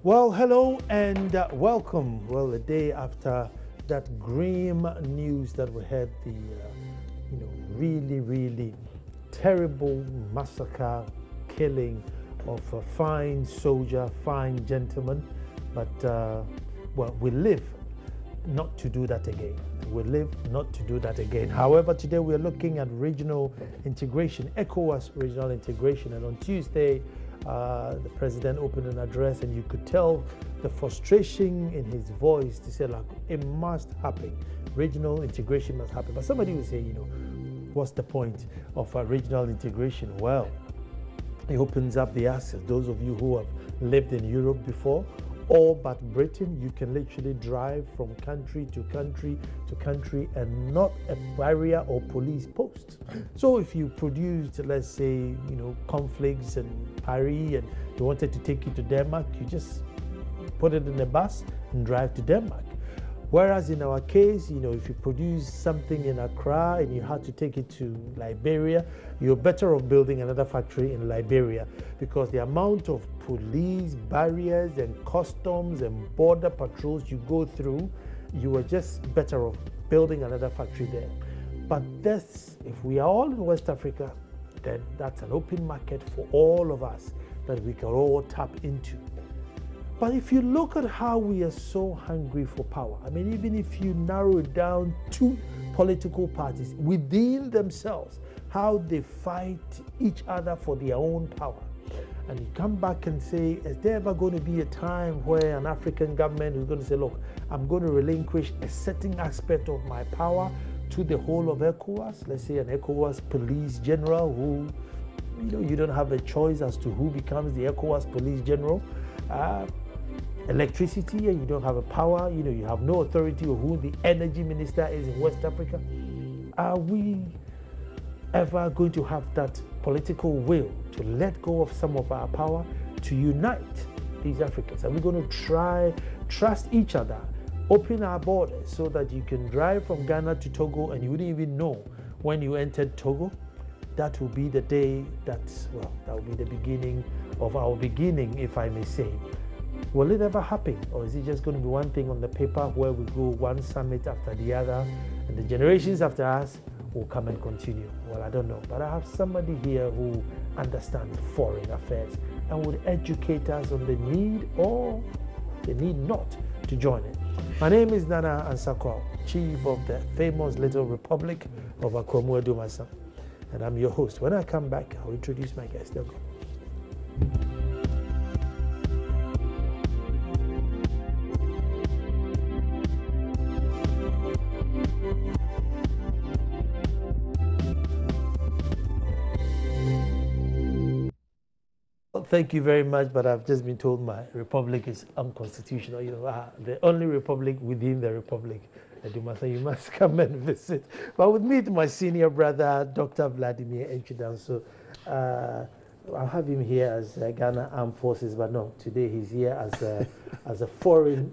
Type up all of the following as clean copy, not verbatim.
Well, hello and welcome. Well, a day after that grim news that we had, the really terrible massacre, killing of a fine soldier, fine gentleman. But well, we live not to do that again. We live not to do that again. However, today we are looking at regional integration, ECOWAS regional integration, and on Tuesday, the president opened an address, and you could tell the frustration in his voice to say, like, it must happen. Regional integration must happen. But somebody will say, what's the point of regional integration? Well, it opens up the access. Those of you who have lived in Europe before, or but Britain, you can literally drive from country to country to country and not a barrier or police post. So if you produced, let's say, conflicts in Paris and you wanted to take you to Denmark, you just put it in a bus and drive to Denmark. Whereas in our case, if you produce something in Accra and you had to take it to Liberia, you're better off building another factory in Liberia, because the amount of police barriers and customs and border patrols you go through, you are just better off building another factory there. But this, if we are all in West Africa, then that's an open market for all of us that we can all tap into. But if you look at how we are so hungry for power, I mean, even if you narrow it down to political parties within themselves, how they fight each other for their own power. And you come back and say, is there ever going to be a time where an African government is going to say, look, I'm going to relinquish a certain aspect of my power to the whole of ECOWAS? Let's say an ECOWAS police general who, you don't have a choice as to who becomes the ECOWAS police general. Electricity, and you don't have a power, you have no authority over who the energy minister is in West Africa. Are we ever going to have that political will to let go of some of our power to unite these Africans? Are we going to trust each other, open our borders so that you can drive from Ghana to Togo and you wouldn't even know when you entered Togo? That will be the day that will be the beginning of our beginning, if I may say. Will it ever happen, or is it just going to be one thing on the paper where we go one summit after the other and the generations after us will come and continue? Well, I don't know, but I have somebody here who understands foreign affairs and would educate us on the need or the need not to join it. My name is Nana Ansakwa, chief of the famous little republic of Akufo-Addo, and I'm your host. When I come back, I'll introduce my guest. There you go. Thank you very much, but I've just been told my republic is unconstitutional. The only republic within the republic. You must come and visit. But with me, my senior brother, Dr. Vladimir Enchidan. So I'll have him here as Ghana Armed Forces, but no, today he's here as a foreign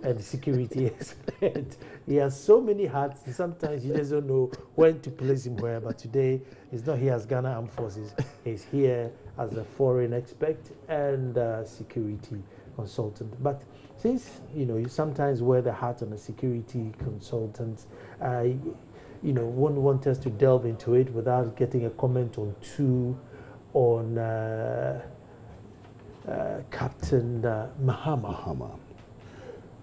and security expert. He has so many hats, sometimes you just don't know when to place him where, but today he's not here as Ghana Armed Forces, he's here as a foreign expert and security consultant. But since, you sometimes wear the hat on a security consultant, one want us to delve into it without getting a comment on Captain Mahama.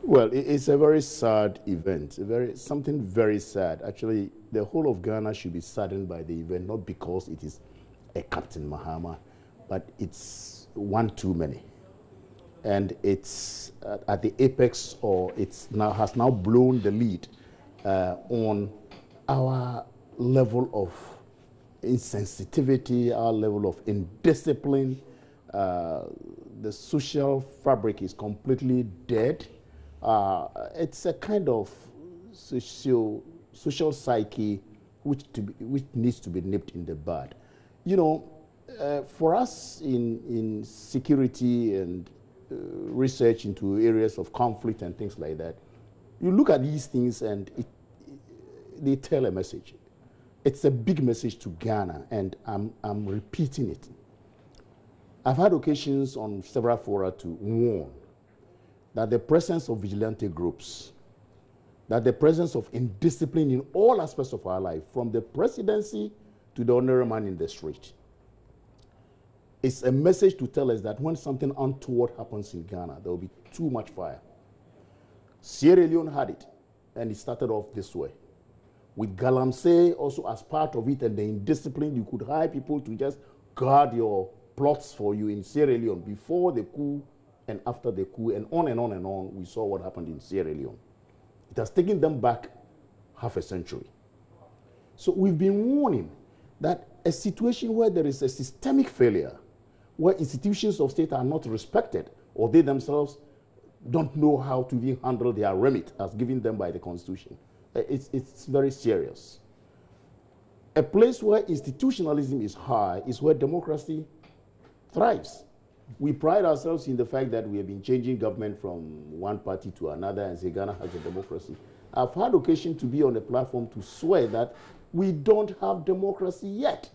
Well, it's a very sad event, something very sad. Actually, the whole of Ghana should be saddened by the event, not because it is a Captain Mahama, but it's one too many. And it's at the apex, or has now blown the lead on our level of insensitivity, our level of indiscipline. The social fabric is completely dead. It's a kind of social psyche which needs to be nipped in the bud. For us in security and research into areas of conflict and things like that, you look at these things and they tell a message. It's a big message to Ghana, and I'm repeating it. I've had occasions on several fora to warn that the presence of vigilante groups, that the presence of indiscipline in all aspects of our life, from the presidency to the ordinary man in the street, is a message to tell us that when something untoward happens in Ghana, there will be too much fire. Sierra Leone had it, and it started off this way. With Galamsey also as part of it, and the indiscipline, you could hire people to just guard your plots for you in Sierra Leone before the coup and after the coup, and on and on and on. We saw what happened in Sierra Leone. It has taken them back half a century. So we've been warning that a situation where there is a systemic failure, where institutions of state are not respected, or they themselves don't know how to even handle their remit as given them by the Constitution, it's very serious. A place where institutionalism is high is where democracy thrives. We pride ourselves in the fact that we have been changing government from one party to another and say Ghana has a democracy. I've had occasion to be on a platform to swear that we don't have democracy yet.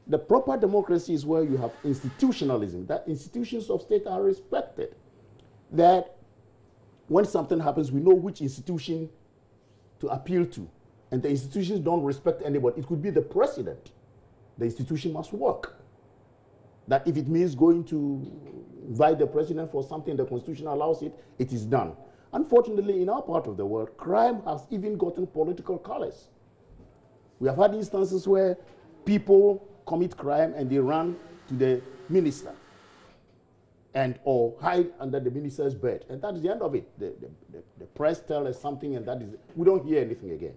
The proper democracy is where you have institutionalism, that institutions of state are respected, that when something happens, we know which institution to appeal to, and the institutions don't respect anybody. It could be the president. The institution must work. That if it means going to invite the president for something the Constitution allows it, it is done. Unfortunately, in our part of the world, crime has even gotten political colors. We have had instances where people commit crime and they run to the minister and or hide under the minister's bed. And that is the end of it. The press tells us something, and that is, we don't hear anything again.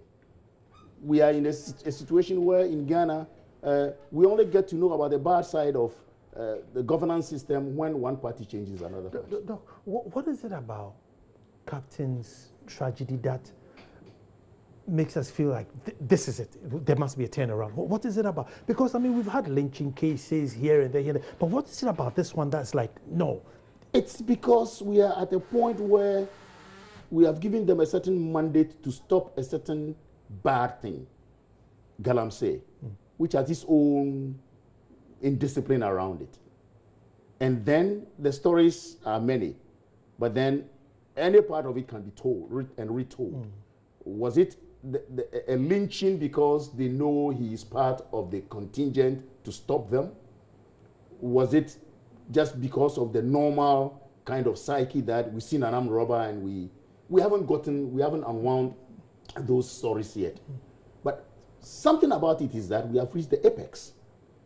We are in a situation where in Ghana, we only get to know about the bad side of the governance system when one party changes another party. What is it about Captain's tragedy that makes us feel like this is it? There must be a turnaround. What is it about? Because, I mean, we've had lynching cases here and there, but what is it about this one that's like, no? It's because we are at a point where we have given them a certain mandate to stop a certain bad thing, Galamsey, which has its own indiscipline around it. And then the stories are many, but then any part of it can be told and retold. Was it a lynching because they know he is part of the contingent to stop them? Was it just because of the normal kind of psyche that we've seen an armed robber and we haven't unwound those stories yet? But something about it is that we have reached the apex.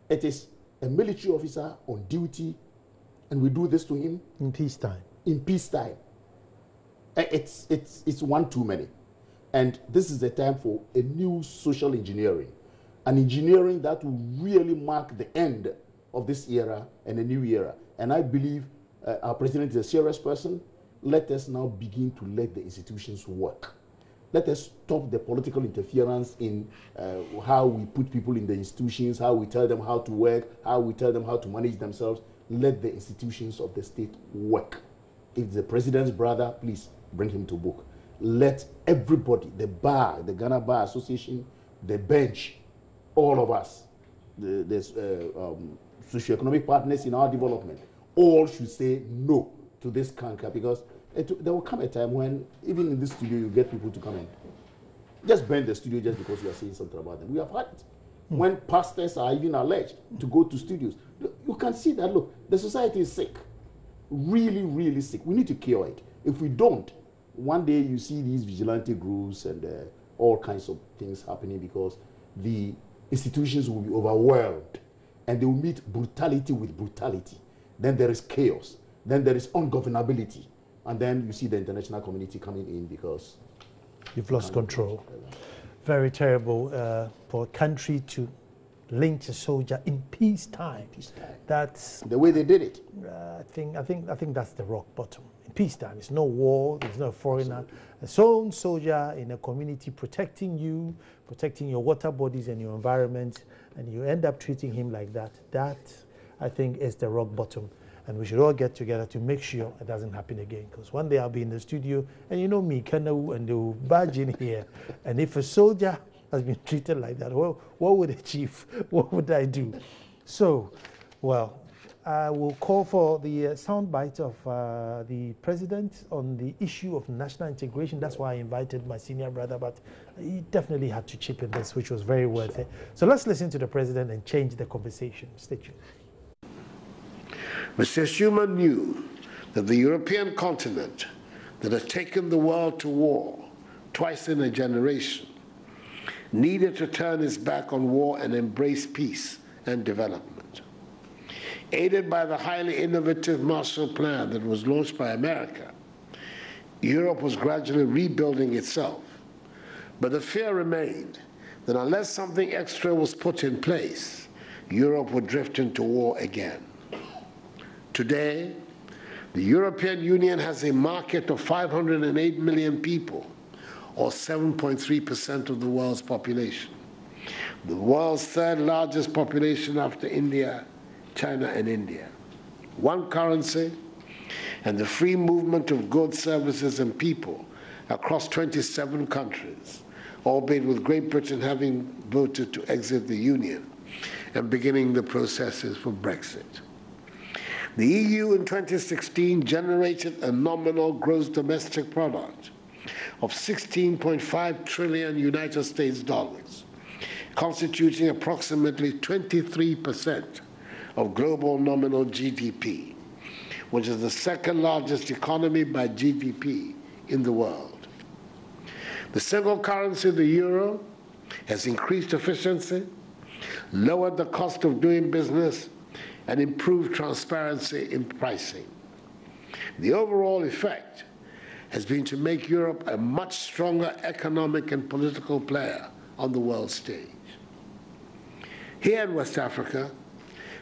It is a military officer on duty, and we do this to him in peacetime. In peacetime, it's one too many. And this is the time for a new social engineering, an engineering that will really mark the end of this era and a new era. And I believe our president is a serious person. Let us now begin to let the institutions work. Let us stop the political interference in how we put people in the institutions, how we tell them how to work, how we tell them how to manage themselves. Let the institutions of the state work. If the president's brother, please bring him to book. Let everybody, the bar, the Ghana Bar Association, the bench, all of us, the socioeconomic partners in our development, all should say no to this canker, because there will come a time when, even in this studio, you get people to come in. Just burn the studio just because you are saying something about them. We have had it. When pastors are even alleged to go to studios, you can see that, look, the society is sick. Really, really sick. We need to cure it. If we don't, one day you see these vigilante groups and all kinds of things happening because the institutions will be overwhelmed and they will meet brutality with brutality. Then there is chaos. Then there is ungovernability. And then you see the international community coming in because you've lost control. Very terrible for a country to lynch a soldier in peacetime. That's the way they did it. I think that's the rock bottom. In peacetime, it's no war. There's no foreigner. A sole soldier in a community protecting you, protecting your water bodies and your environment, and you end up treating him like that. That, I think, is the rock bottom. And we should all get together to make sure it doesn't happen again. Because one day I'll be in the studio, and you know me, Kanu, and they will barge in here. And if a soldier has been treated like that, well, what would a chief, what would I do? So, well, I will call for the soundbite of the president on the issue of national integration. That's why I invited my senior brother, but he definitely had to chip in this, which was very worth it. So let's listen to the president and change the conversation. Stay tuned. Mr. Schuman knew that the European continent that has taken the world to war twice in a generation needed to turn its back on war and embrace peace and development. Aided by the highly innovative Marshall Plan that was launched by America, Europe was gradually rebuilding itself. But the fear remained that unless something extra was put in place, Europe would drift into war again. Today, the European Union has a market of 508 million people, or 7.3% of the world's population. The world's third largest population after India, China, and India. One currency and the free movement of goods, services, and people across 27 countries, albeit with Great Britain having voted to exit the Union and beginning the processes for Brexit. The EU in 2016 generated a nominal gross domestic product of 16.5 trillion United States dollars, constituting approximately 23% of global nominal GDP, which is the second largest economy by GDP in the world. The single currency, the euro, has increased efficiency, lowered the cost of doing business, and improved transparency in pricing. The overall effect has been to make Europe a much stronger economic and political player on the world stage. Here in West Africa,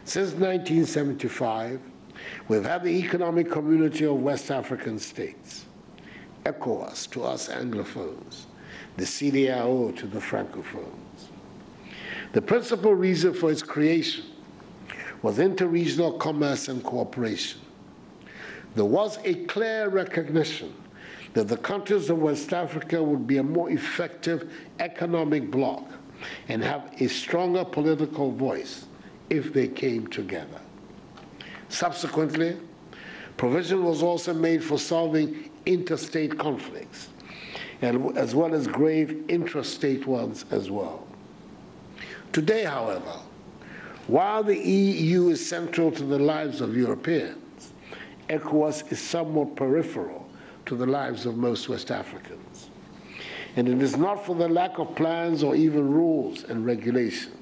since 1975, we've had the Economic Community of West African States, ECOWAS to us Anglophones, the CEDEAO to the Francophones. The principal reason for its creation was interregional commerce and cooperation. There was a clear recognition that the countries of West Africa would be a more effective economic bloc and have a stronger political voice if they came together. Subsequently, provision was also made for solving interstate conflicts, and as well as grave intrastate ones as well. Today, however, while the EU is central to the lives of Europeans, ECOWAS is somewhat peripheral to the lives of most West Africans. And it is not for the lack of plans or even rules and regulation.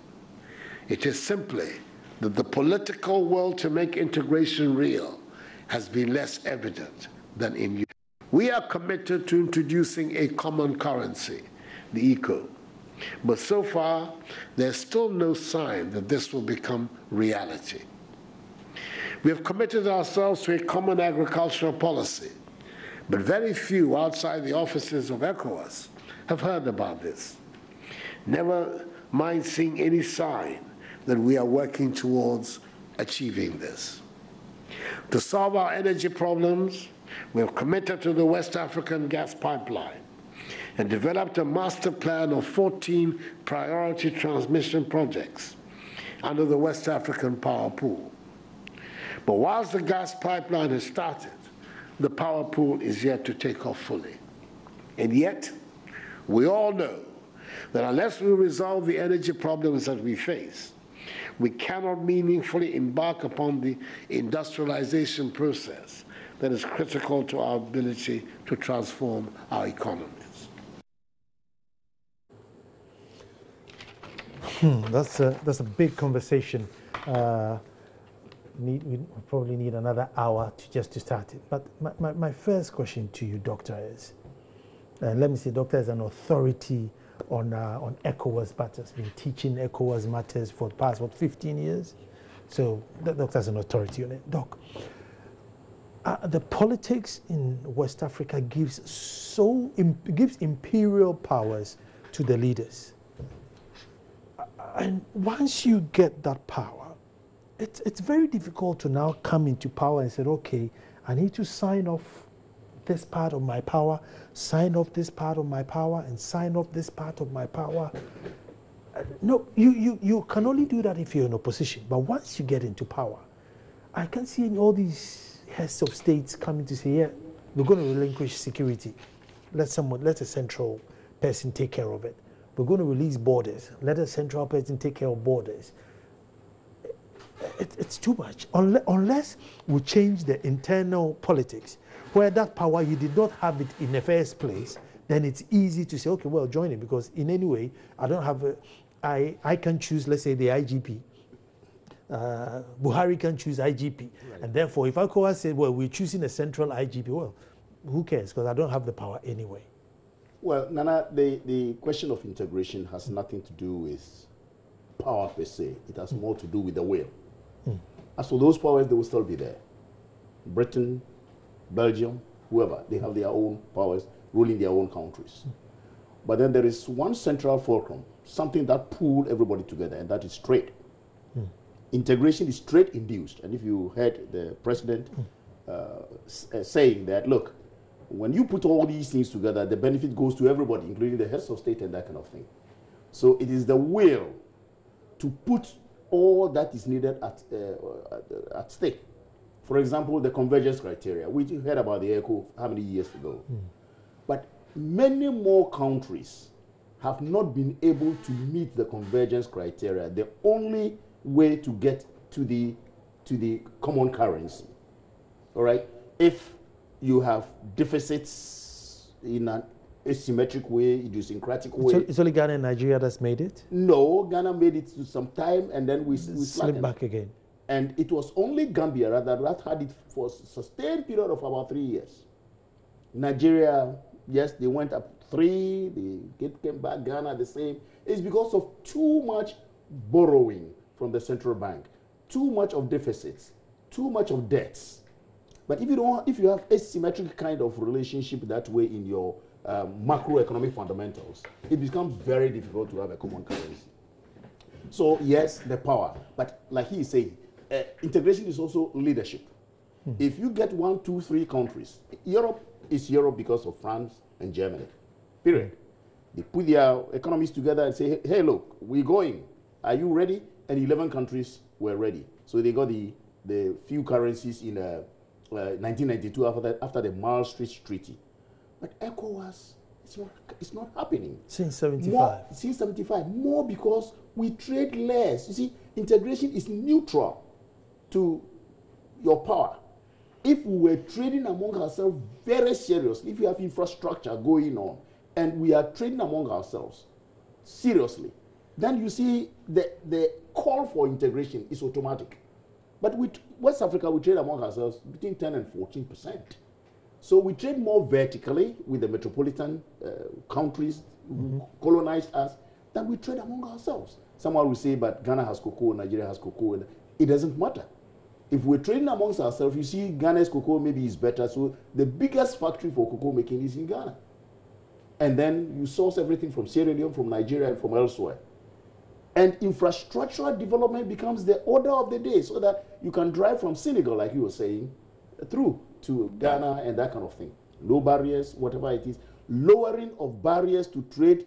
It is simply that the political will to make integration real has been less evident than in Europe. We are committed to introducing a common currency, the ECO. But so far, there's still no sign that this will become reality. We have committed ourselves to a common agricultural policy, but very few outside the offices of ECOWAS have heard about this. Never mind seeing any sign that we are working towards achieving this. To solve our energy problems, we have committed to the West African gas pipeline and developed a master plan of 14 priority transmission projects under the West African Power Pool. But whilst the gas pipeline has started, the power pool is yet to take off fully. And yet, we all know that unless we resolve the energy problems that we face, we cannot meaningfully embark upon the industrialization process that is critical to our ability to transform our economies. That's a big conversation. We probably need another hour just to start it. But my first question to you, Doctor, is, let me say, Doctor is an authority on ECOWAS matters, been teaching ECOWAS matters for the past, 15 years? So the Doctor is an authority on it. Doc, the politics in West Africa gives imperial powers to the leaders. And once you get that power, it's very difficult to now come into power and say, okay, I need to sign off this part of my power, sign off this part of my power, and sign off this part of my power. No, you can only do that if you're in opposition. But once you get into power, I can see all these heads of states coming to say, yeah, we're going to relinquish security. Let a central person take care of it. We're going to release borders. Let a central person take care of borders. It's too much. Unless we change the internal politics, where that power, you did not have it in the first place, then it's easy to say, okay, well, join it, because in any way, I can choose, let's say, the IGP. Buhari can choose IGP. Right. And therefore, if ECOWAS said, well, we're choosing a central IGP, well, who cares? Because I don't have the power anyway. Well, Nana, the question of integration has nothing to do with power per se. It has more to do with the will. As for those powers, they will still be there. Britain, Belgium, whoever, they have their own powers ruling their own countries. But then there is one central fulcrum, something that pulled everybody together, and that is trade. Integration is trade induced. And if you heard the president saying that, look, when you put all these things together, the benefit goes to everybody, including the heads of state and that kind of thing. So it is the will to put all that is needed at stake. For example, the convergence criteria. We heard about the ECO how many years ago? But many more countries have not been able to meet the convergence criteria. The only way to get to the common currency, all right? If you have deficits in an asymmetric way, idiosyncratic way. It's only Ghana and Nigeria that's made it? No, Ghana made it to some time, and then we slipped back again. And it was only Gambia rather that had it for a sustained period of about 3 years. Nigeria, yes, they went up 3, they came back, Ghana the same. It's because of too much borrowing from the central bank, too much of deficits, too much of debts. But if you have asymmetric kind of relationship that way in your macroeconomic fundamentals, it becomes very difficult to have a common currency. So yes, the power, but like he is saying, integration is also leadership. If you get 1, 2, 3 countries, Europe is Europe because of France and Germany, period. They put their economies together and say, hey, look, we're going. Are you ready? And 11 countries were ready. So they got the few currencies in 1992 after the Maastricht Treaty. But ECOWAS, it's not happening. Since 75. Since 75. More because we trade less. You see, integration is neutral to your power. If we were trading among ourselves very seriously, if you have infrastructure going on, and we are trading among ourselves seriously, then you see the call for integration is automatic. But with West Africa, we trade among ourselves between 10 and 14%. So we trade more vertically with the metropolitan countries who colonized us than we trade among ourselves. Someone will say, but Ghana has cocoa, Nigeria has cocoa. And it doesn't matter. If we're trading amongst ourselves, you see Ghana's cocoa maybe is better. So the biggest factory for cocoa making is in Ghana. And then you source everything from Sierra Leone, from Nigeria, and from elsewhere. And infrastructural development becomes the order of the day so that you can drive from Senegal, like you were saying, through to Ghana and that kind of thing. Low barriers, whatever it is. Lowering of barriers to trade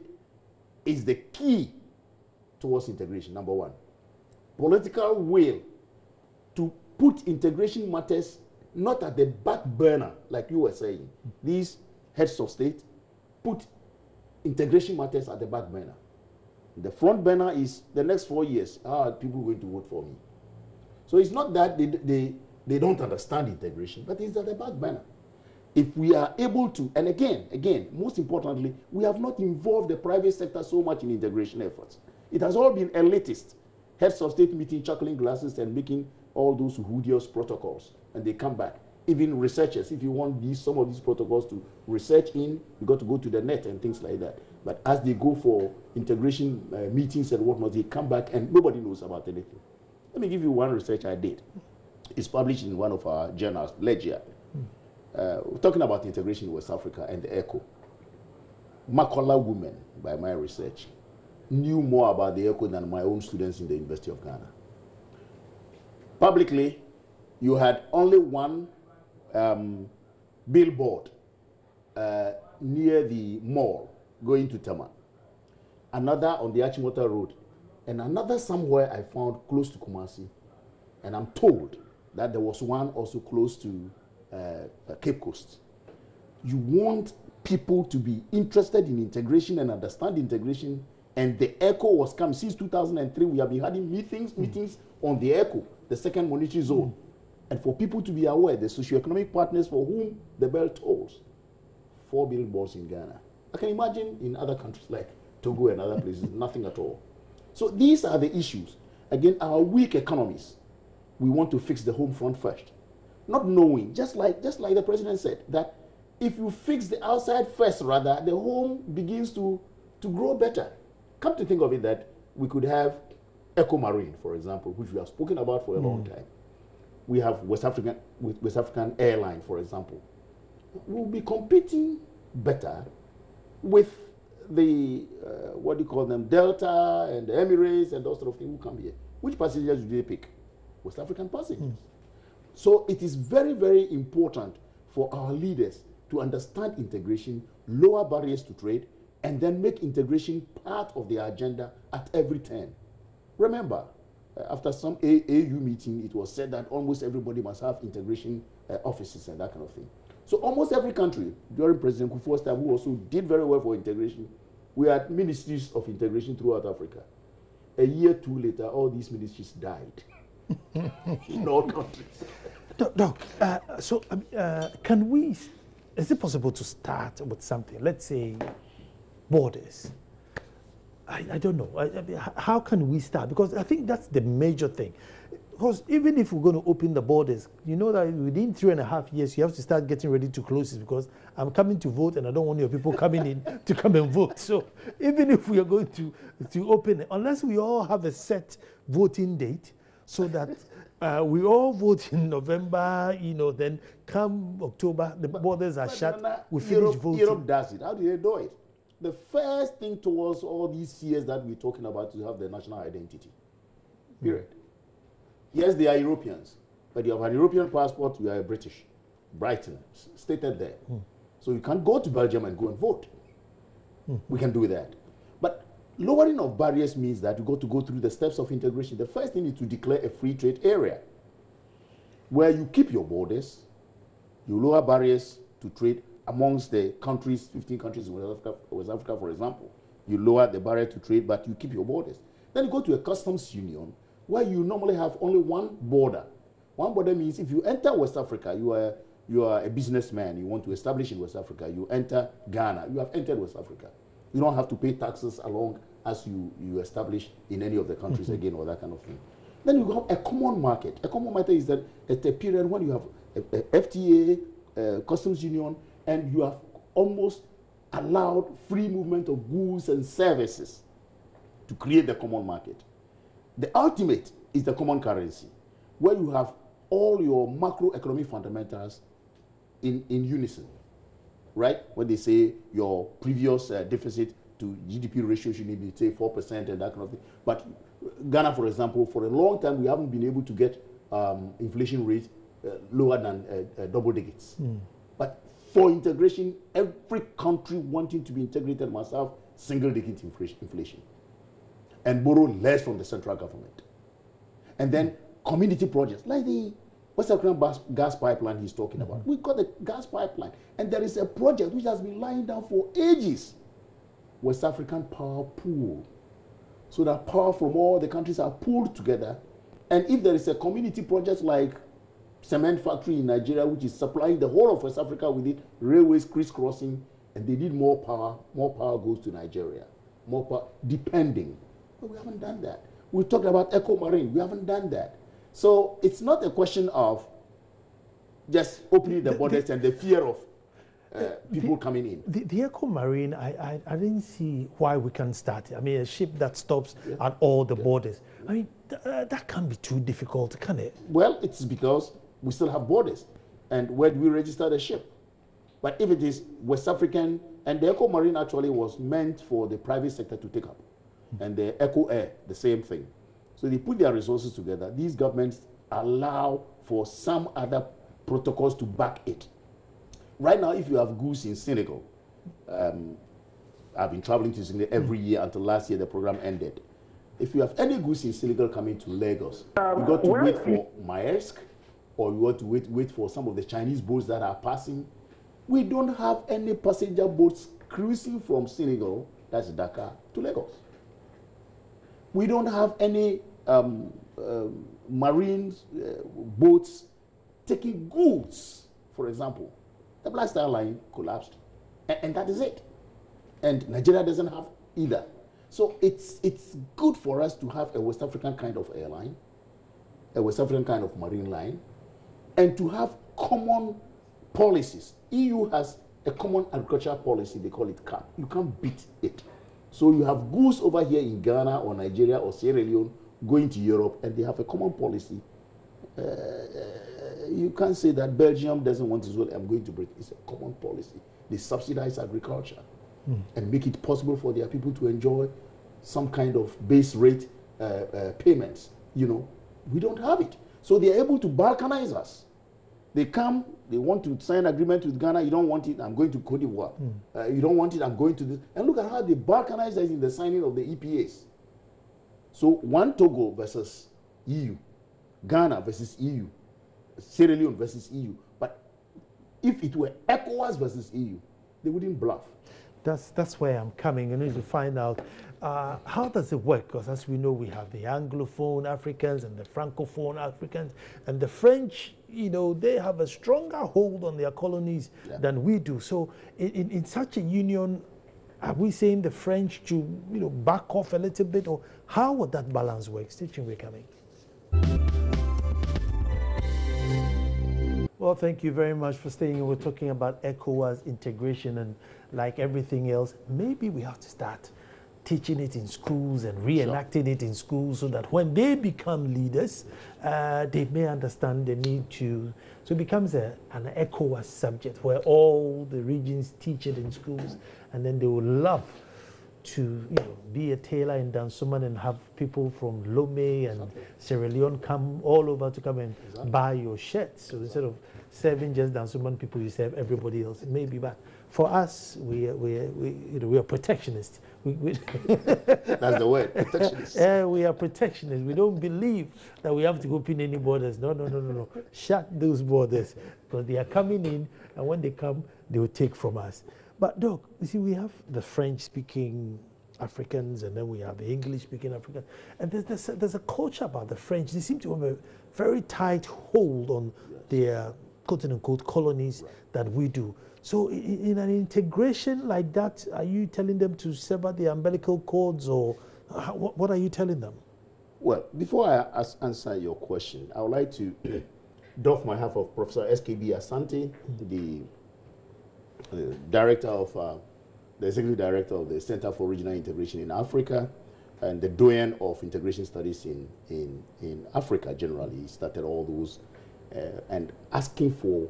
is the key towards integration, number one. Political will to put integration matters not at the back burner, like you were saying. These heads of state put integration matters at the back burner. The front burner is the next 4 years. Are people going to vote for me? So it's not that they don't understand integration, but it's at the back burner. If we are able to, and again, most importantly, we have not involved the private sector so much in integration efforts. It has all been elitist. Heads of state meeting, chuckling glasses and making all those hoodious protocols, and they come back. Even researchers, if you want some of these protocols to research in, you got to go to the net and things like that. But as they go for integration meetings and whatnot, they come back and nobody knows about anything. Let me give you one research I did. It's published in one of our journals, Legia. We're talking about integration in West Africa and the ECO. Makola women, by my research, knew more about the ECO than my own students in the University of Ghana. Publicly, you had only one billboard near the mall going to Tama, another on the Achimota Road, and another somewhere I found close to Kumasi. And I'm told that there was one also close to Cape Coast. You want people to be interested in integration and understand integration, and the echo was coming. Since 2003, we have been having meetings on the echo, the second monetary zone. And for people to be aware, the socioeconomic partners for whom the bell tolls, 4 billboards in Ghana. I can imagine in other countries like Togo and other places, nothing at all. So these are the issues. Again, our weak economies, we want to fix the home front first. Not knowing, just like the president said, that if you fix the outside first, rather, the home begins to grow better. Come to think of it, that we could have Eco Marine, for example, which we have spoken about for a long time. We have West African Airline, for example. We'll be competing better with the, what do you call them, Delta and the Emirates and those sort of things who come here. Which passengers do they pick? West African passengers. So it is very, very important for our leaders to understand integration, lower barriers to trade, and then make integration part of their agenda at every turn. Remember, after some AU meeting, it was said that almost everybody must have integration offices and that kind of thing. So almost every country, during President Akufo-Addo's time, who also did very well for integration, we had ministries of integration throughout Africa. A year or two later, all these ministries died in all countries. Can we, is it possible to start with something? Let's say borders. I don't know. How can we start? Because I think that's the major thing. Because even if we're going to open the borders, you know that within 3.5 years, you have to start getting ready to close it, because I'm coming to vote and I don't want your people coming in to come and vote. So even if we are going to open it, unless we all have a set voting date so that we all vote in November, then come October, the borders are shut, we finish voting. Europe does it. How do they do it? The first thing towards all these years that we're talking about is to have the national identity. Period. Yes, they are Europeans, but you have an European passport, you are British. Brighton, stated there. So you can't go to Belgium and go and vote. We can do that. But lowering of barriers means that you got to go through the steps of integration. The first thing is to declare a free trade area where you keep your borders, you lower barriers to trade amongst the countries, 15 countries in West Africa, for example. You lower the barrier to trade, but you keep your borders. Then you go to a customs union where you normally have only one border. One border means if you enter West Africa, you are a businessman, you want to establish in West Africa, you enter Ghana, you have entered West Africa. You don't have to pay taxes along as you establish in any of the countries again, or that kind of thing. Then you have a common market. A common market is that at a period when you have a FTA, customs union, and you have almost allowed free movement of goods and services to create the common market. The ultimate is the common currency, where you have all your macroeconomic fundamentals in unison, right? When they say your previous deficit to GDP ratio should be, say, 4% and that kind of thing. But Ghana, for example, for a long time, we haven't been able to get inflation rate lower than double digits. But for integration, every country wanting to be integrated must have single-digit inflation and borrow less from the central government. And then community projects, like the West African gas pipeline he's talking about. We've got the gas pipeline, and there is a project which has been lying down for ages, West African Power Pool. So that power from all the countries are pooled together, and if there is a community project like cement factory in Nigeria, which is supplying the whole of West Africa with it, railways crisscrossing, and they need more power goes to Nigeria. More power, depending. But we haven't done that. We talked about Eco Marine. We haven't done that. So it's not a question of just opening the borders and the fear of people coming in. The Eco Marine, I didn't see why we can't start it. I mean, a ship that stops at all the borders. I mean, that can't be too difficult, can it? Well, it's because we still have borders. And where do we register the ship? But if it is West African, and the Eco Marine actually was meant for the private sector to take up. And the Eco Air, the same thing. So they put their resources together. These governments allow for some other protocols to back it. Right now, if you have goods in Senegal, I've been traveling to Senegal every year until last year the program ended. If you have any goods in Senegal coming to Lagos, you got to wait for Maersk or you want to wait for some of the Chinese boats that are passing. We don't have any passenger boats cruising from Senegal, that's Dakar, to Lagos. We don't have any marine boats taking goods, for example. The Black Star Line collapsed, and that is it. And Nigeria doesn't have either. So it's good for us to have a West African kind of airline, a West African kind of marine line, and to have common policies. EU has a common agricultural policy, they call it CAP. You can't beat it. So you have goods over here in Ghana or Nigeria or Sierra Leone going to Europe, and they have a common policy. You can't say that Belgium doesn't want to, so I'm going to break. It's a common policy. They subsidize agriculture and make it possible for their people to enjoy some kind of base rate payments. You know, we don't have it. So they're able to balkanize us. They come, they want to sign agreement with Ghana. You don't want it, I'm going to Cote d'Ivoire. You don't want it, I'm going to this. And look at how they balkanize us in the signing of the EPAs. So one Togo versus EU, Ghana versus EU, Sierra Leone versus EU. But if it were ECOWAS versus EU, they wouldn't bluff. That's where I'm coming. I need to find out how does it work? Because as we know, we have the Anglophone Africans and the Francophone Africans, and the French, you know, they have a stronger hold on their colonies than we do. So in such a union, are we saying the French to, you know, back off a little bit, or how would that balance work? Stitching, we're coming. Well, thank you very much for staying. We're talking about ECOWAS integration, and like everything else, maybe we have to start teaching it in schools and reenacting it in schools so that when they become leaders, they may understand the need to. So it becomes an ECOWAS subject where all the regions teach it in schools, and then they will love to, you know, be a tailor in Dansoman and have people from Lomé and Sierra Leone come all over to come and buy your shirts. So instead of serving just Dansoman people, you serve everybody else. Maybe, but for us, we are protectionists. That's the word, protectionists. We are protectionists. We don't believe that we have to open any borders. No. Shut those borders, because they are coming in, and when they come, they will take from us. But Doc, you see, we have the French-speaking Africans, and then we have the English-speaking Africans, and there's a culture about the French. They seem to have a very tight hold on their quote-unquote colonies that we do. So in an integration like that, are you telling them to sever the umbilical cords, or what are you telling them? Well, before I answer your question, I would like to doff my hat of Professor SKB Asante, the director of the executive director of the Center for Regional Integration in Africa, and the doyen of integration studies in Africa generally. He started all those and asking for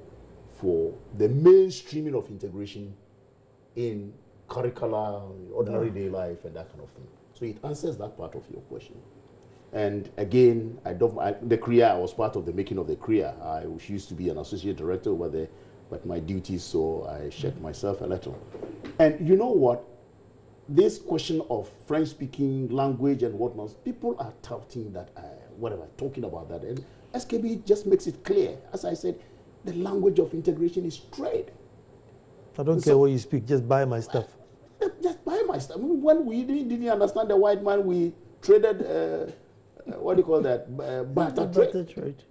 the mainstreaming of integration in curricula, ordinary day life, and that kind of thing. So it answers that part of your question. And again, the CREA, I was part of the making of the CREA. I used to be an associate director over there, but my duties, so I shed myself a little. And you know what? This question of French-speaking language and whatnot, people are touting that, talking about that. And SKB just makes it clear. As I said, the language of integration is trade. I don't care what you speak, just buy my stuff. Just buy my stuff. I mean, when we didn't understand the white man, we traded, what do you call that? Barter trade.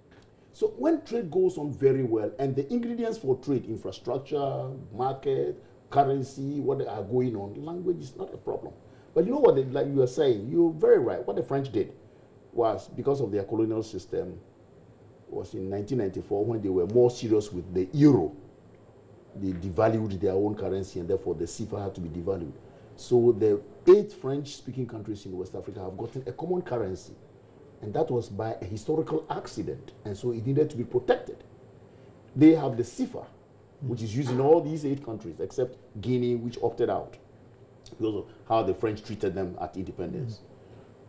So when trade goes on very well, and the ingredients for trade, infrastructure, market, currency, what are going on, language is not a problem. But you know what, like you are saying, you're very right. What the French did was, because of their colonial system, was in 1994 when they were more serious with the euro. They devalued their own currency, and therefore the CFA had to be devalued. So the 8 French-speaking countries in West Africa have gotten a common currency. And that was by a historical accident, and so it needed to be protected. They have the CFA, which is used in all these 8 countries, except Guinea, which opted out because of how the French treated them at independence.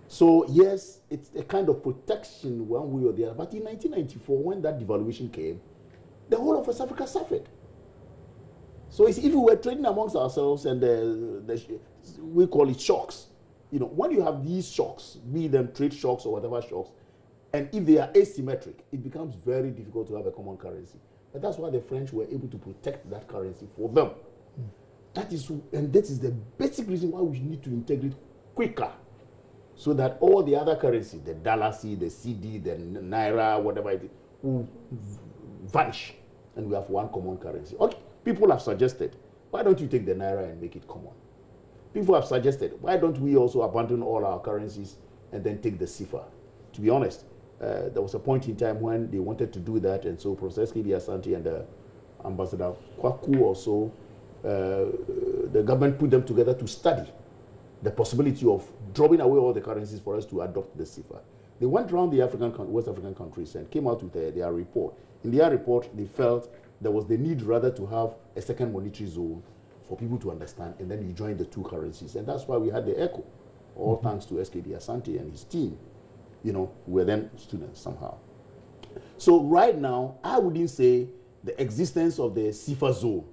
So yes, it's a kind of protection one way or the other. But in 1994, when that devaluation came, the whole of West Africa suffered. So if we were trading amongst ourselves, and we call it shocks, you know, when you have these shocks, be them trade shocks or whatever shocks, And if they are asymmetric, it becomes very difficult to have a common currency. But that's why the French were able to protect that currency for them. That is the basic reason why we need to integrate quicker, so that all the other currencies, the dollar, the CD, the naira, whatever it is, will vanish, and we have one common currency. Okay, people have suggested, why don't you take the naira and make it common? People have suggested, why don't we also abandon all our currencies and then take the CFA? To be honest, there was a point in time when they wanted to do that, and so Professor S.K.B. Asante and Ambassador Kwaku also, the government put them together to study the possibility of dropping away all the currencies for us to adopt the CFA. They went around the West African countries and came out with their report. In their report, they felt there was the need rather to have a second monetary zone for people to understand, and then you join the two currencies. And that's why we had the ECHO, all thanks to S.K.B. Asante and his team. You know, who were then students somehow. So right now, I wouldn't say the existence of the CFA zone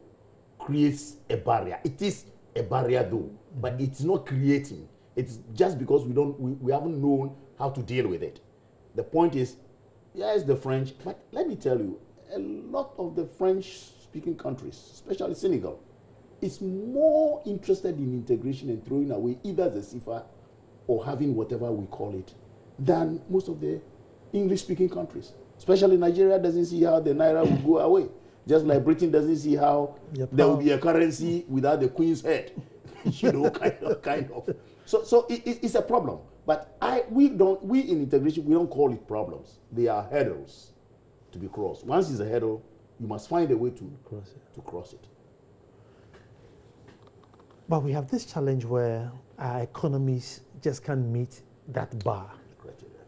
creates a barrier. It is a barrier though, but it's not creating. It's just because we haven't known how to deal with it. The point is, yes, the French, but let me tell you, a lot of the French-speaking countries, especially Senegal, is more interested in integration and throwing away either the CFA or having whatever we call it than most of the English-speaking countries. Especially Nigeria doesn't see how the naira will go away. Just like Britain doesn't see how there will be a currency without the Queen's head. You know, kind of. So it's a problem. But we in integration, we don't call it problems. They are hurdles to be crossed. Once it's a hurdle, you must find a way to cross it. But we have this challenge where our economies just can't meet that bar.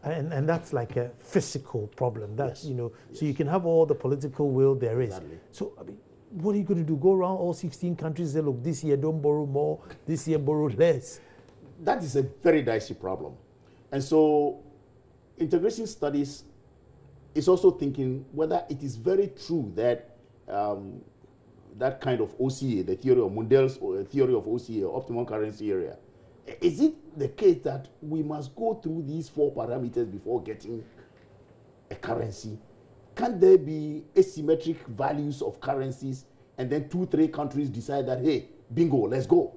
And that's like a physical problem. That's, you know, so you can have all the political will there is. Exactly. So, I mean, what are you going to do? Go around all 16 countries and say, look, this year don't borrow more, this year borrow less. That is a very dicey problem. And so integration studies is also thinking whether it is very true that that kind of OCA, the theory of Mundel's theory of OCA, optimum currency area, is it the case that we must go through these 4 parameters before getting a currency? Can there be asymmetric values of currencies and then 2-3 countries decide that, hey, bingo, let's go?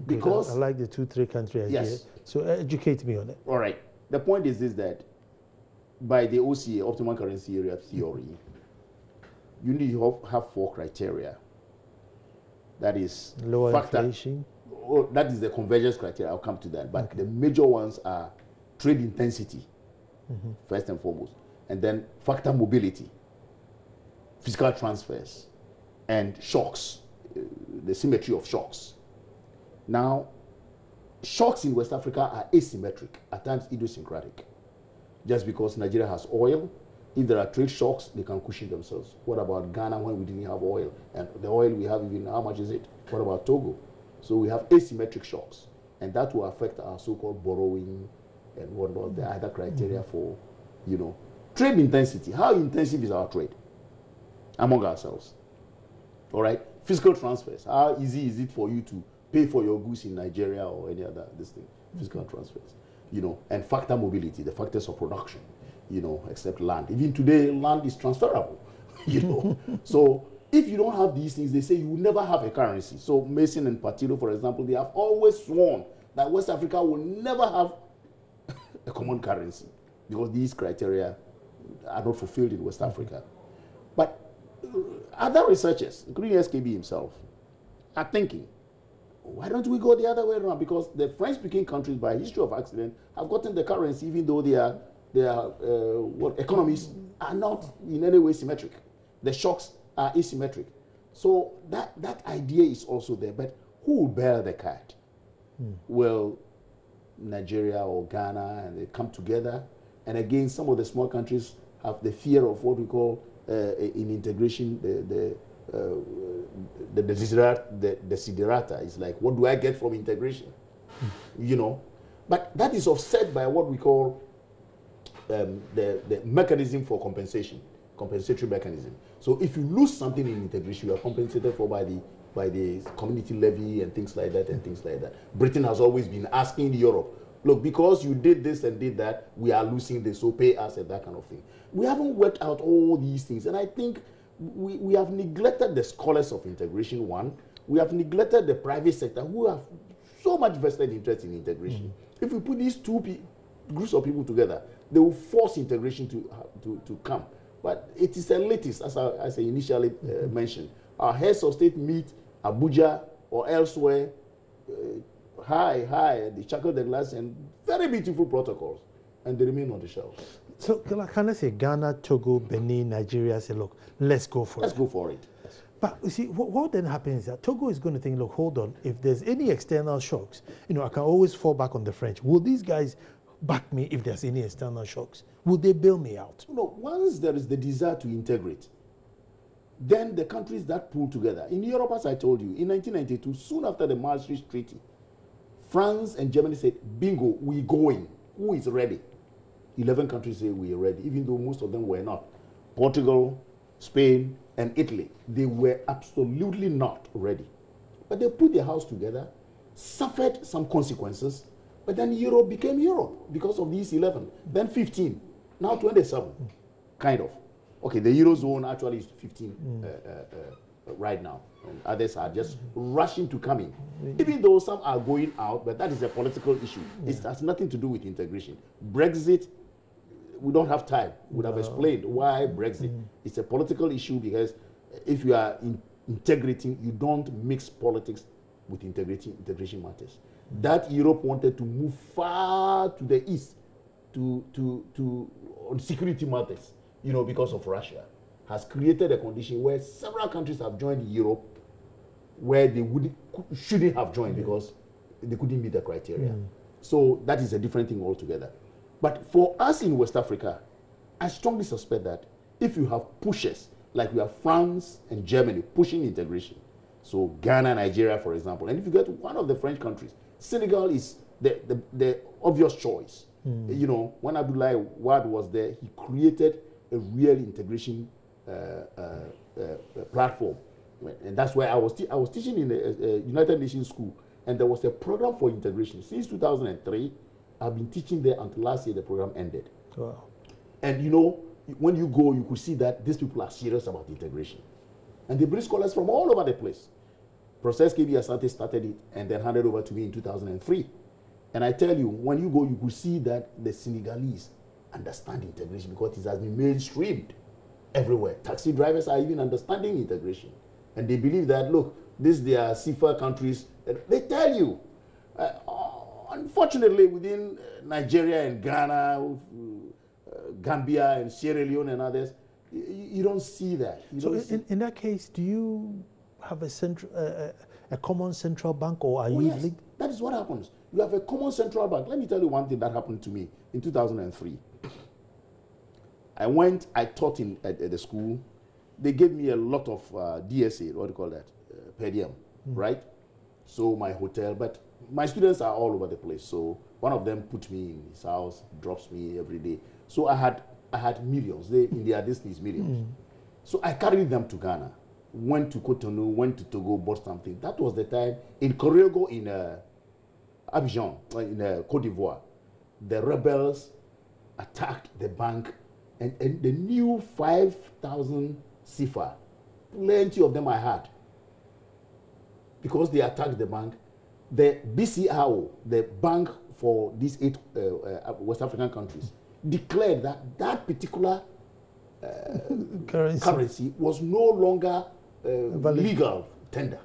Because I like the 2-3 country idea. Yes. So educate me on it. All right. The point is this, that by the OCA, optimum currency area theory, you need to have 4 criteria. That is lower inflation. That is the convergence criteria. I'll come to that. But the major ones are trade intensity, first and foremost, and then factor mobility, fiscal transfers, and shocks, the symmetry of shocks. Now, shocks in West Africa are asymmetric, at times idiosyncratic. Just because Nigeria has oil, if there are trade shocks, they can cushion themselves. What about Ghana when we didn't have oil? And the oil we have, even how much is it? What about Togo? So we have asymmetric shocks, and that will affect our so-called borrowing and whatnot, the other criteria for, you know, trade intensity. How intensive is our trade among ourselves? All right, fiscal transfers. How easy is it for you to pay for your goods in Nigeria or any other fiscal transfers? You know, and factor mobility, the factors of production. You know, except land. Even today, land is transferable. You know, so. If you don't have these things, they say you will never have a currency. So Mason and Patillo, for example, they have always sworn that West Africa will never have a common currency because these criteria are not fulfilled in West Africa. But other researchers, including SKB himself, are thinking, why don't we go the other way around? Because the French-speaking countries, by history of accident, have gotten the currency even though their economies are not in any way symmetric. The shocks are asymmetric. So that idea is also there. But who will bear the cat? Will Nigeria or Ghana, and they come together? And again, some of the small countries have the fear of what we call in integration, the desiderata. It's like, what do I get from integration? You know? But that is offset by what we call the mechanism for compensation, compensatory mechanism. So if you lose something in integration, you are compensated for by the community levy and things like that. Britain has always been asking Europe, look, because you did this and did that, we are losing this, so pay us and that kind of thing. We haven't worked out all these things, and I think we have neglected the scholars of integration, one. We have neglected the private sector who have so much vested interest in integration. If we put these two groups of people together, they will force integration to come. But it is elitist, as I initially mentioned. Our heads of state meet Abuja or elsewhere, they chuckle the glass and very beautiful protocols, and they remain on the shelf. So can I say Ghana, Togo, Benin, Nigeria say, look, let's go for it. Let's go for it. Yes. But you see, what then happens is that Togo is going to think, look, hold on, if there's any external shocks, I can always fall back on the French. Will these guys back me if there's any external shocks? Will they bail me out? No, once there is the desire to integrate, then the countries that pull together. In Europe, as I told you, in 1992, soon after the Maastricht Treaty, France and Germany said, bingo, we're going. Who is ready? 11 countries say we are ready, even though most of them were not. Portugal, Spain, and Italy, they were absolutely not ready. But they put their house together, suffered some consequences, but then Europe became Europe because of these 11. Then 15, now 27, kind of. Okay, the Eurozone actually is 15 right now. And others are just rushing to come in. Even though some are going out, but that is a political issue. It has nothing to do with integration. Brexit, we don't have time. We would have explained why Brexit. It's a political issue because if you are integrating, you don't mix politics with integration matters. That Europe wanted to move far to the east on security matters, because of Russia, has created a condition where several countries have joined Europe where they shouldn't have joined because they couldn't meet the criteria. So that is a different thing altogether. But for us in West Africa, I strongly suspect that if you have pushers, like we have France and Germany pushing integration, so Ghana, Nigeria, for example, and if you get one of the French countries, Senegal is the obvious choice. When Abdoulaye Wade was there, he created a real integration platform. And that's why I was teaching in a United Nations school, and there was a program for integration. Since 2003, I've been teaching there until last year the program ended. Wow. And when you go, you could see that these people are serious about integration. And they bring scholars from all over the place. Professor KB Asante started it and then handed over to me in 2003. And I tell you, when you go, you could see that the Senegalese understand integration because it has been mainstreamed everywhere. Taxi drivers are even understanding integration. And they believe that, look, they are CFA countries. They tell you, unfortunately, within Nigeria and Ghana, Gambia and Sierra Leone and others, you don't see that. So in that case, do you have a common central bank, or are you linked? That is what happens. You have a common central bank. Let me tell you one thing that happened to me in 2003. I taught at the school. They gave me a lot of DSA, what do you call that, per diem, right? So my hotel, but my students are all over the place. So one of them put me in his house, drops me every day. So I had millions. In their distance, millions. So I carried them to Ghana, went to Cotonou, went to Togo, bought something. That was the time in Koryogo, in Abidjan, in Cote d'Ivoire, the rebels attacked the bank, and the new 5,000 CFA, plenty of them I had, because they attacked the bank. The BCRO, the bank for these 8 West African countries, declared that particular currency was no longer legal tender.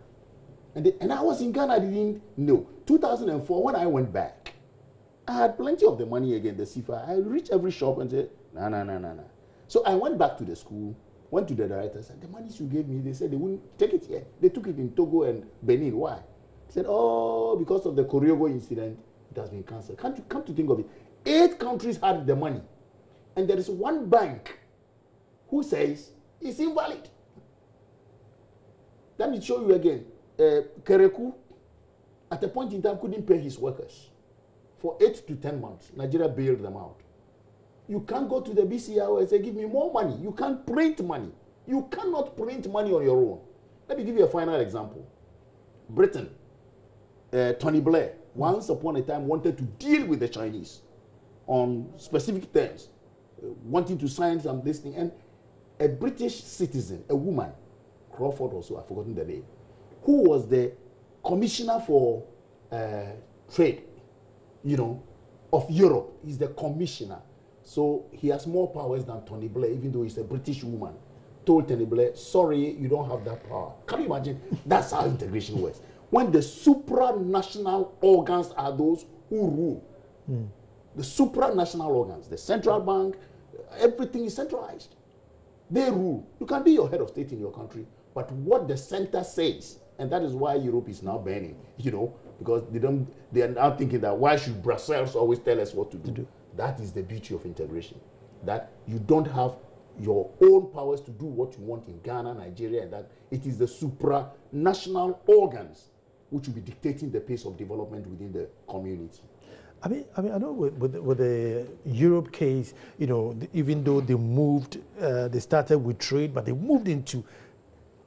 And I was in Ghana, I didn't know. 2004, when I went back, I had plenty of the money again, the CFA. I reached every shop and said, no. So I went back to the school, went to the director, said, the monies you gave me, they said they wouldn't take it here. They took it in Togo and Benin. Why? He said, because of the Koryogo incident, it has been cancelled. Come to think of it, 8 countries had the money. And there is one bank who says it's invalid. Let me show you again. Kereku, at a point in time, couldn't pay his workers for 8 to 10 months. Nigeria bailed them out. You can't go to the BCRO and say, give me more money. You can't print money. You cannot print money on your own. Let me give you a final example. Britain, Tony Blair, once upon a time wanted to deal with the Chinese on specific terms, wanting to sign some this thing, and a British citizen, a woman, Crawford also, I've forgotten the name, who was the commissioner for trade, of Europe. He's the commissioner. So he has more powers than Tony Blair, even though he's a British woman. Told Tony Blair, sorry, you don't have that power. Can you imagine? That's how integration works. When the supranational organs are those who rule. The supranational organs, the central bank, everything is centralized. They rule. You can be your head of state in your country, but what the center says, and that is why Europe is now burning, because they are now thinking that why should Brussels always tell us what to do? That is the beauty of integration, that you don't have your own powers to do what you want in Ghana, Nigeria, and that it is the supranational organs which will be dictating the pace of development within the community. I mean, I know with the Europe case, even though they moved, they started with trade, but they moved into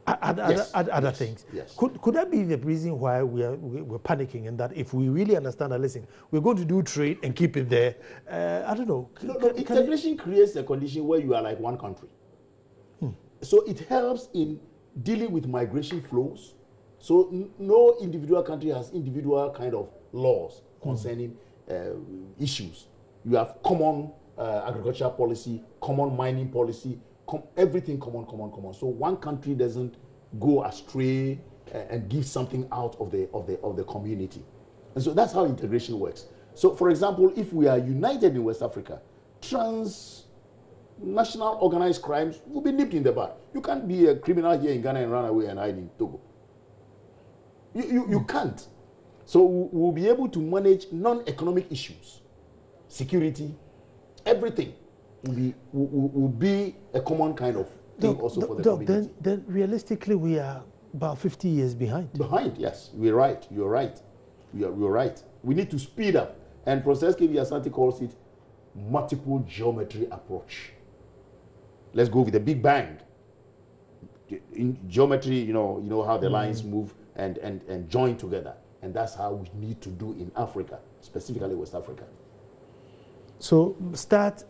other things. Yes. Could that be the reason why we're panicking, and that if we really understand that, listen, we're going to do trade and keep it there? I don't know. Integration creates a condition where you are like one country. So it helps in dealing with migration flows. So no individual country has individual kind of laws concerning issues. You have common agricultural policy, common mining policy, everything common. So one country doesn't go astray and give something out of the community. And so that's how integration works. So for example, if we are united in West Africa, transnational organized crimes will be nipped in the bud. You can't be a criminal here in Ghana and run away and hide in Togo. You can't. So we'll be able to manage non-economic issues, security, everything will be a common kind of thing also for the community. Then realistically, we are about 50 years behind. Behind, yes. We're right. You're right. You're right. We need to speed up. And Professor K.V. Asante calls it multiple geometry approach. Let's go with the Big Bang. In geometry, you know how the lines move and join together. And that's how we need to do in Africa, specifically West Africa. So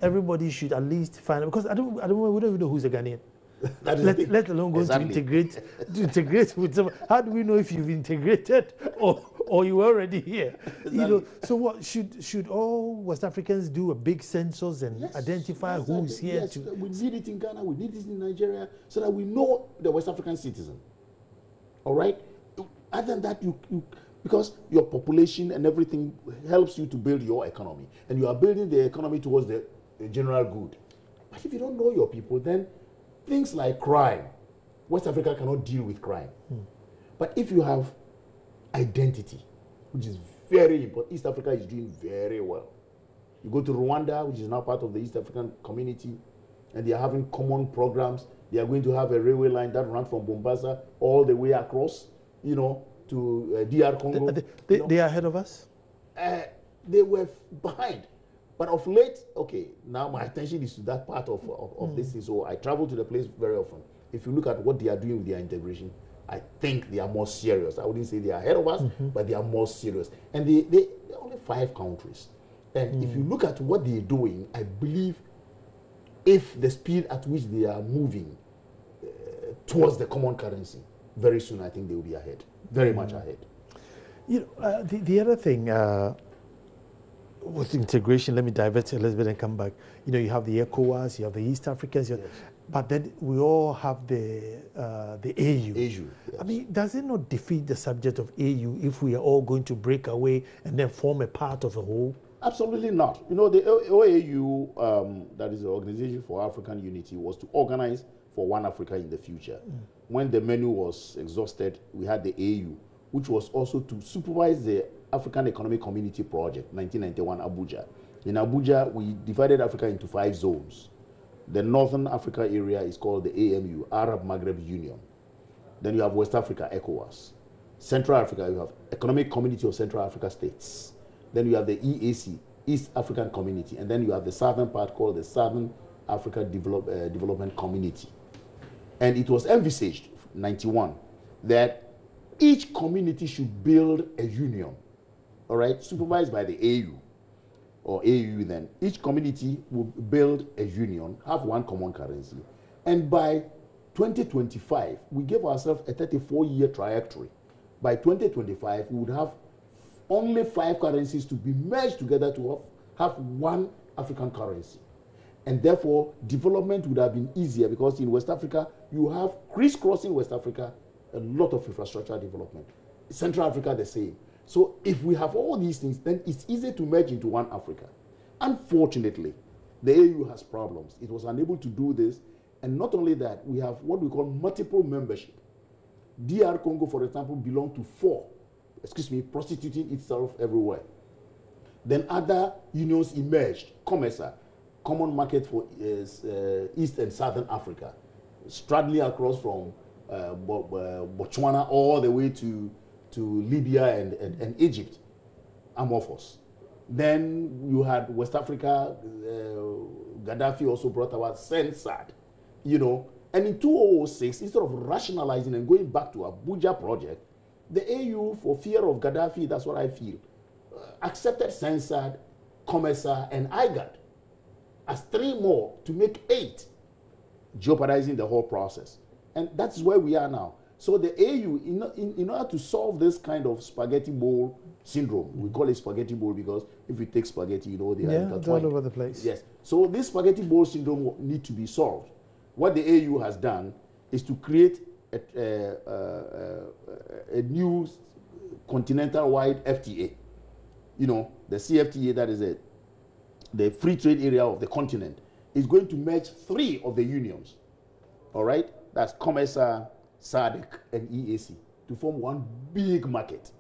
everybody should at least find, because we don't even know who's a Ghanaian. Let alone go to integrate with someone. How do we know if you've integrated or you were already here? Exactly. So what should all West Africans do a big census and identify who's here? Yes, we need it in Ghana, we need it in Nigeria, so that we know the West African citizen. All right? Other than that, because your population and everything helps you to build your economy, and you are building the economy towards the general good. But if you don't know your people, then things like crime, West Africa cannot deal with crime. But if you have identity, which is very important, East Africa is doing very well. You go to Rwanda, which is now part of the East African community, and they are having common programs. They are going to have a railway line that runs from Mombasa all the way across, to DR Congo. They are ahead of us? They were behind. But of late, okay, now my attention is to that part of this thing. So I travel to the place very often. If you look at what they are doing with their integration, I think they are more serious. I wouldn't say they are ahead of us, but they are more serious. And they're only 5 countries. And if you look at what they're doing, I believe if the speed at which they are moving towards the common currency, very soon I think they will be ahead, very much ahead. The other thing with integration, let me divert a little bit and come back. You have the ECOWAS, you have the East Africans, yes. But then we all have the AU. Yes. I mean, does it not defeat the subject of AU if we are all going to break away and then form a part of a whole? Absolutely not. The OAU, that is the Organization for African Unity, was to organize for one Africa in the future. When the menu was exhausted, we had the AU, which was also to supervise the African Economic Community Project, 1991 Abuja. In Abuja, we divided Africa into 5 zones. The Northern Africa area is called the AMU, Arab Maghreb Union. Then you have West Africa, ECOWAS. Central Africa, you have Economic Community of Central Africa States. Then you have the EAC, East African Community. And then you have the southern part called the Southern Africa Development Community. And it was envisaged, 91, that each community should build a union, all right, supervised by the AU, or AU then, each community will build a union, have one common currency. And by 2025, we gave ourselves a 34-year trajectory. By 2025, we would have only 5 currencies to be merged together to have one African currency. And therefore, development would have been easier because in West Africa, you have crisscrossing West Africa, a lot of infrastructure development. Central Africa, the same. So if we have all these things, then it's easy to merge into one Africa. Unfortunately, the AU has problems. It was unable to do this. And not only that, we have what we call multiple membership. DR Congo, for example, belonged to 4, prostituting itself everywhere. Then other unions emerged. COMESA, Common Market for East and Southern Africa, straddling across from Botswana all the way to Libya and Egypt, amorphous. Then you had West Africa, Gaddafi also brought about SENSAD, you know. And in 2006, instead of rationalizing and going back to Abuja project, the AU, for fear of Gaddafi, that's what I feel, accepted SENSAD, COMESA, and IGAD as 3 more to make 8, jeopardizing the whole process. And that's where we are now. So the AU, in order to solve this kind of spaghetti bowl syndrome, we call it spaghetti bowl because if you take spaghetti, you know, they are intertwined. All over the place. Yes. So this spaghetti bowl syndrome will need to be solved. What the AU has done is to create a new continental-wide FTA. You know, the CFTA, that is it, the free trade area of the continent, is going to merge 3 of the unions. All right? That's COMESA, SADC, and EAC to form one big market,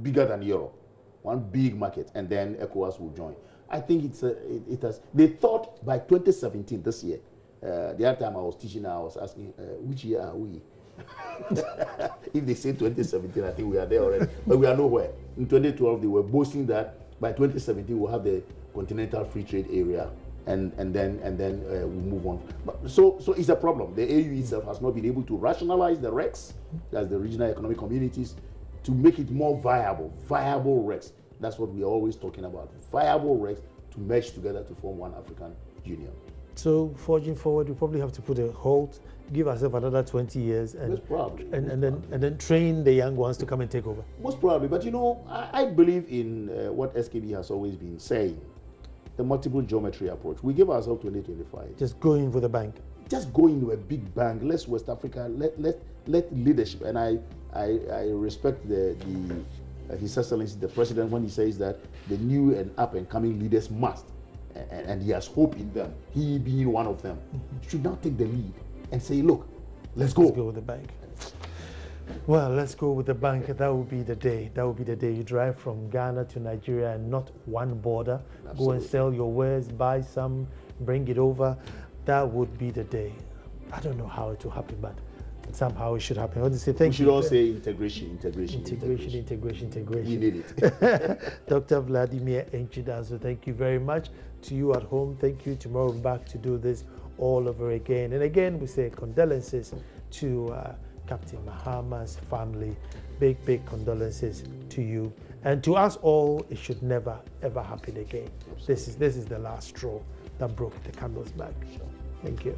bigger than Europe. One big market, and then ECOWAS will join. I think it has. They thought by 2017, this year, the other time I was teaching, I was asking, which year are we? If they say 2017, I think we are there already, but we are nowhere. In 2012, they were boasting that by 2017 we'll have the continental free trade area, and then we'll move on. But, so it's a problem. The AU itself has not been able to rationalize the RECs, that's the regional economic communities, to make it more viable RECs. That's what we're always talking about. Viable RECs to merge together to form one African Union. So forging forward, we probably have to put a halt, give ourselves another 20 years, and then train the young ones to come and take over. Most probably, but you know, I believe in what SKB has always been saying, the multiple geometry approach. We give ourselves 2025. Just go in with a bang. Just go into a big bang. Let's West Africa. Let leadership. And I respect His Excellency the President when he says that the new and up and coming leaders must, and he has hope in them, he being one of them, should now take the lead and say, look, let's go. Let's go with the bank. Well, let's go with the bank. That would be the day. That would be the day you drive from Ghana to Nigeria and not one border. Absolutely. Go and sell your wares, buy some, bring it over. That would be the day. I don't know how it will happen, but somehow it should happen. I want to say thank you. We should all say integration. We need it. Dr. Vladimir Enchidazo, thank you very much. To you at home, thank you. Tomorrow we're back to do this all over again. And again, we say condolences to Captain Mahama's family. Big condolences to you. And to us all, it should never, ever happen again. Absolutely. This is the last straw that broke the camel's back. Thank you.